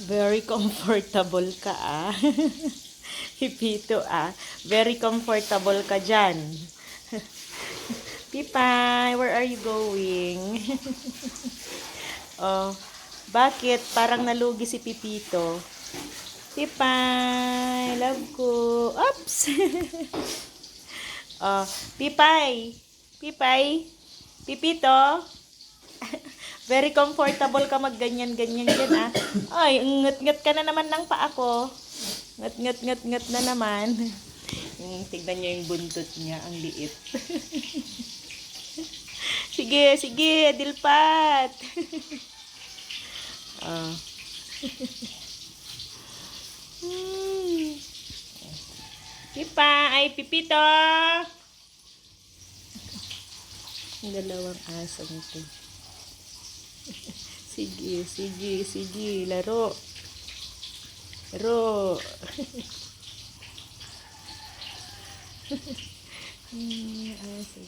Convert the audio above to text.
Very comfortable ka ah. Hipito ah. Very comfortable ka dyan. Pipay, where are you going? Oh, bakit? Parang nalugi si Pipito. Pipay, love ko. Oops! Oh, Pipay. Pipay. Pipito. Very comfortable ka magganyan-ganyan dyan ah. Ay, ngat-ngat ka na naman ng paa ko. Ngat-ngat-ngat-ngat na naman. Tignan niyo yung buntot niya, ang liit. Sige, sige, dilpat. Oh. Pipa, ay Pipito. Ang dalawang aso nito. Sige, sige, sige, laro. Laro. Aso.